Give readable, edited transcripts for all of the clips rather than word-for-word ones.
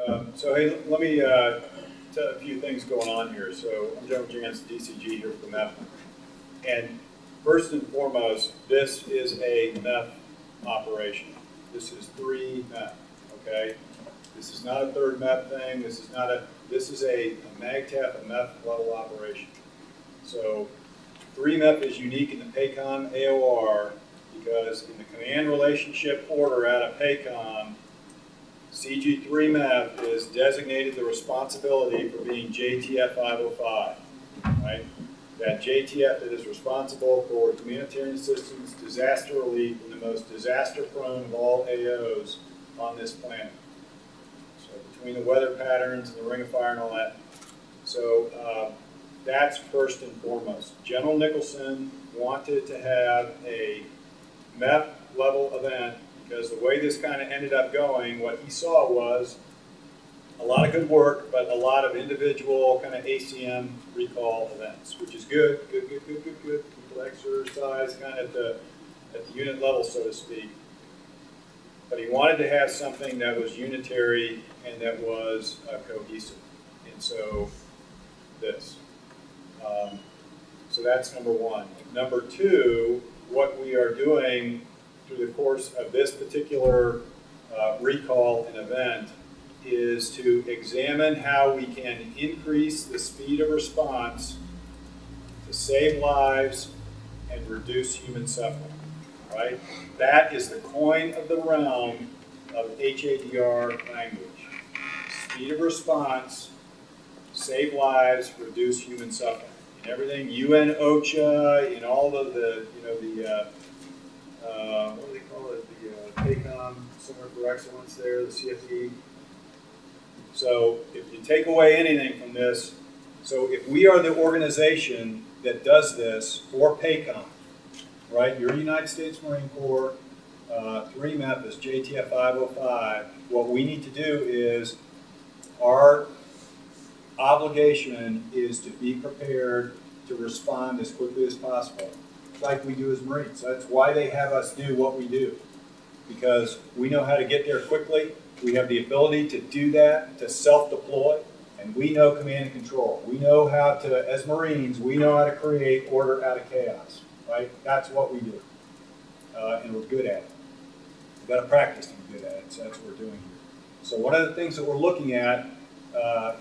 So hey, let me tell a few things going on here. So I'm General Jansen, DCG here for the MEF. And first and foremost, this is a MEF operation. This is 3 MEF, okay? This is not a 3rd MEF thing. This is a MAGTF, a MEF level operation. So 3 MEF is unique in the PACOM AOR because in the command relationship order out of PACOM, CG3 MEF is designated the responsibility for being JTF 505, right? That JTF that is responsible for humanitarian assistance, disaster relief, in the most disaster-prone of all AOs on this planet. So between the weather patterns and the ring of fire and all that. So that's first and foremost. General Nicholson wanted to have a MEF level event because the way this kind of ended up going, what he saw was a lot of good work, but a lot of individual kind of ACM recall events, which is good. People exercise kind of at the unit level, so to speak. But he wanted to have something that was unitary and that was cohesive. And so this. So that's number one. Number two, what we are doing through the course of this particular recall and event is to examine how we can increase the speed of response to save lives and reduce human suffering, right? That is the coin of the realm of HADR language. Speed of response, save lives, reduce human suffering. And everything, UN OCHA, in all of the, what do they call it, the PACOM Center for Excellence there, the CFE. So if you take away anything from this, so if we are the organization that does this for PACOM, right, you're United States Marine Corps, 3 MEF is JTF 505, what we need to do is our obligation is to be prepared to respond as quickly as possible, like we do as Marines. So that's why they have us do what we do, because we know how to get there quickly. We have the ability to do that, to self-deploy, and we know command and control. We know how to, as Marines, we know how to create order out of chaos, right? That's what we do, and we're good at it. We've got to practice to be good at it, so that's what we're doing here. So one of the things that we're looking at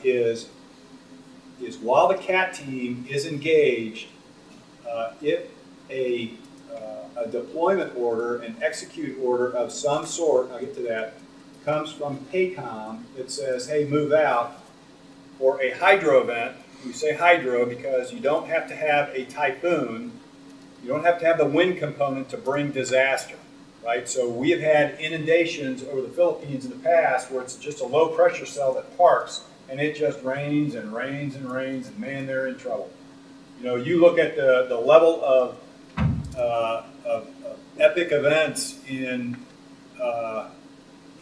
is while the CAT team is engaged, if a deployment order, an execute order of some sort, I'll get to that, comes from PACOM that says, hey, move out, or a hydro event. We say hydro because you don't have to have a typhoon, you don't have to have the wind component to bring disaster, right? So we have had inundations over the Philippines in the past where it's just a low pressure cell that parks and it just rains and rains and rains, and man, they're in trouble. You know, you look at the level of epic events in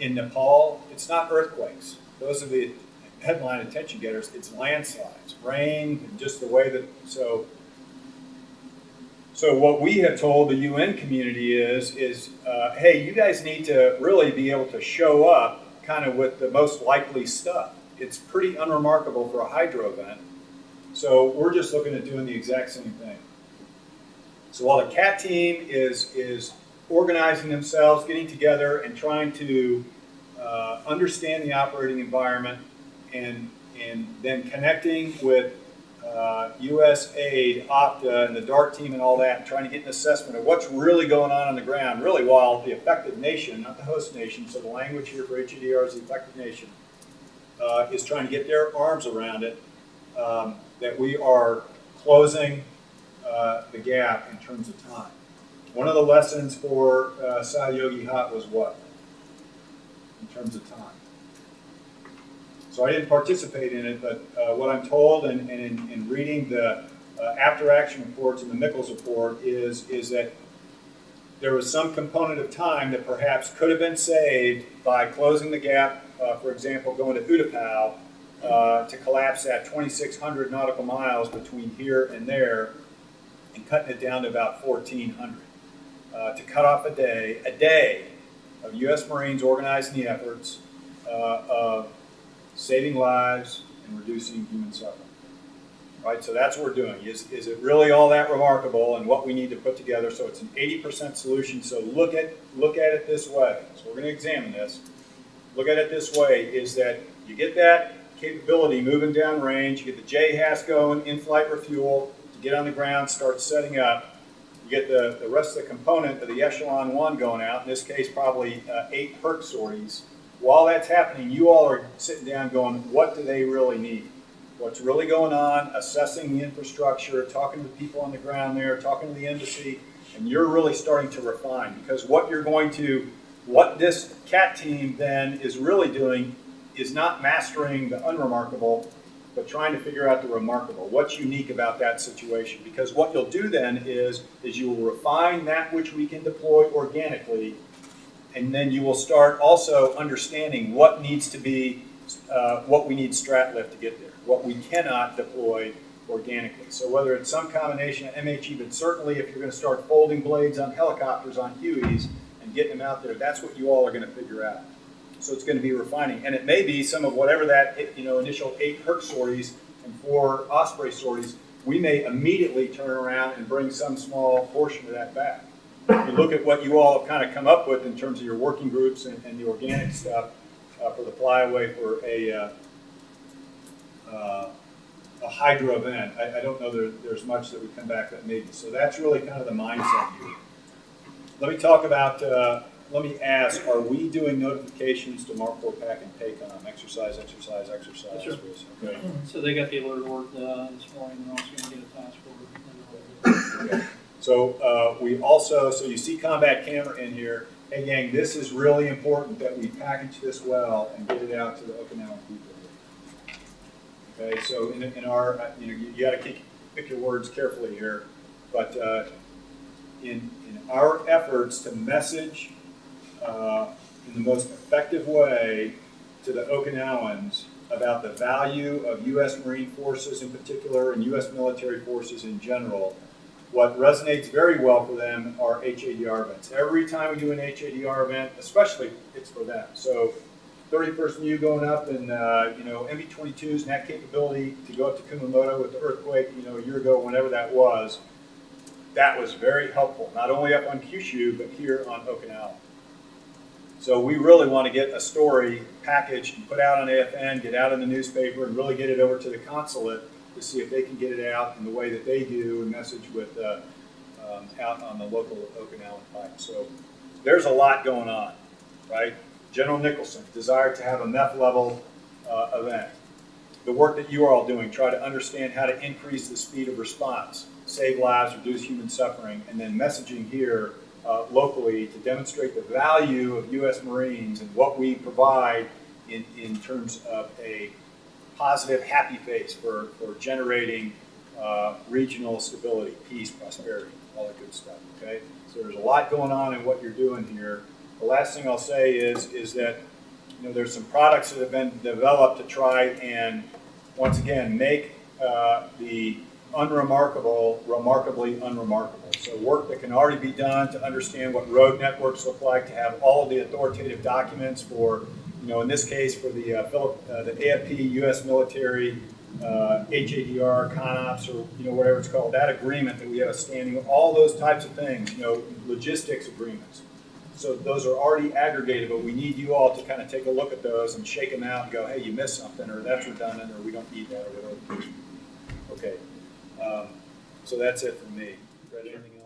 Nepal, it's not earthquakes. Those are the headline attention getters. It's landslides, rain, and just the way that, so what we have told the UN community is hey, you guys need to really be able to show up kind of with the most likely stuff. It's pretty unremarkable for a hydro event. So we're just looking at doing the exact same thing. So while the CAT team is organizing themselves, getting together, and trying to understand the operating environment, and then connecting with USAID, OPTA, and the DART team and all that, and trying to get an assessment of what's really going on the ground, really while the affected nation, not the host nation, so the language here for HADR is the affected nation, is trying to get their arms around it, that we are closing the gap in terms of time. One of the lessons for Yogi Hot was what? In terms of time. So I didn't participate in it, but what I'm told and in reading the after-action reports and the Mikkels report is that there was some component of time that perhaps could have been saved by closing the gap, for example, going to Utapao to collapse that 2,600 nautical miles between here and there and cutting it down to about 1,400. To cut off a day of U.S. Marines organizing the efforts of saving lives and reducing human suffering. Right, so that's what we're doing. Is it really all that remarkable and what we need to put together? So it's an 80% solution. So look at it this way. So we're going to examine this. Look at it this way, is that you get that capability moving down range, you get the JHAS going, in-flight refuel, to get on the ground, start setting up. You get the rest of the component of the Echelon 1 going out, in this case probably 8 Herc sorties. While that's happening, you all are sitting down going, what do they really need? What's really going on, assessing the infrastructure, talking to the people on the ground there, talking to the embassy, and you're really starting to refine, because what this CAT team then is really doing is not mastering the unremarkable, but trying to figure out the remarkable. What's unique about that situation? Because what you'll do then is you will refine that which we can deploy organically, and then you will start also understanding what needs to be, what we need strat lift to get there, what we cannot deploy organically. So whether it's some combination of MHE, but certainly if you're going to start folding blades on helicopters on Hueys and getting them out there, that's what you all are going to figure out. So it's going to be refining. And it may be some of whatever that initial 8 Herc sorties and 4 Osprey sorties, we may immediately turn around and bring some small portion of that back. If you look at what you all have kind of come up with in terms of your working groups and the organic stuff for the flyaway for a hydro event, I don't know there's much that would come back that maybe. So that's really kind of the mindset here. Let me talk about, let me ask, are we doing notifications to Mark 4 PAC and PACOM? Exercise. Sure. Okay. So they got the alert work this morning, and also going to get a task order. Okay. So we also, so you see combat camera in here. Hey gang, this is really important that we package this well and get it out to the Okinawa people. Okay, so in our, you got to pick your words carefully here, but in our efforts to message in the most effective way to the Okinawans about the value of U.S. Marine forces in particular and U.S. military forces in general, what resonates very well for them are HADR events. Every time we do an HADR event, especially it's for them. So 31st MU going up and MV-22s and that capability to go up to Kumamoto with the earthquake, a year ago, whenever that was very helpful, not only up on Kyushu, but here on Okinawa. So we really want to get a story packaged and put out on AFN, get out in the newspaper, and really get it over to the consulate to see if they can get it out in the way that they do and message with out on the local Okinawan pipe. So there's a lot going on, right? General Nicholson desired to have a MEF level event. The work that you are all doing, try to understand how to increase the speed of response, save lives, reduce human suffering, and then messaging here locally to demonstrate the value of U.S. Marines and what we provide in terms of a positive, happy face for generating regional stability, peace, prosperity, all that good stuff, okay? So there's a lot going on in what you're doing here. The last thing I'll say is that there's some products that have been developed to try and, once again, make the unremarkable remarkably unremarkable. So work that can already be done to understand what road networks look like, to have all of the authoritative documents for, in this case for the AFP, U.S. military, HADR, CONOPS, or whatever it's called, that agreement that we have a standing, all those types of things, logistics agreements. So those are already aggregated, but we need you all to kind of take a look at those and shake them out and go, hey, you missed something, or that's redundant, or we don't need that, or whatever. Okay. So that's it from me. Anything else?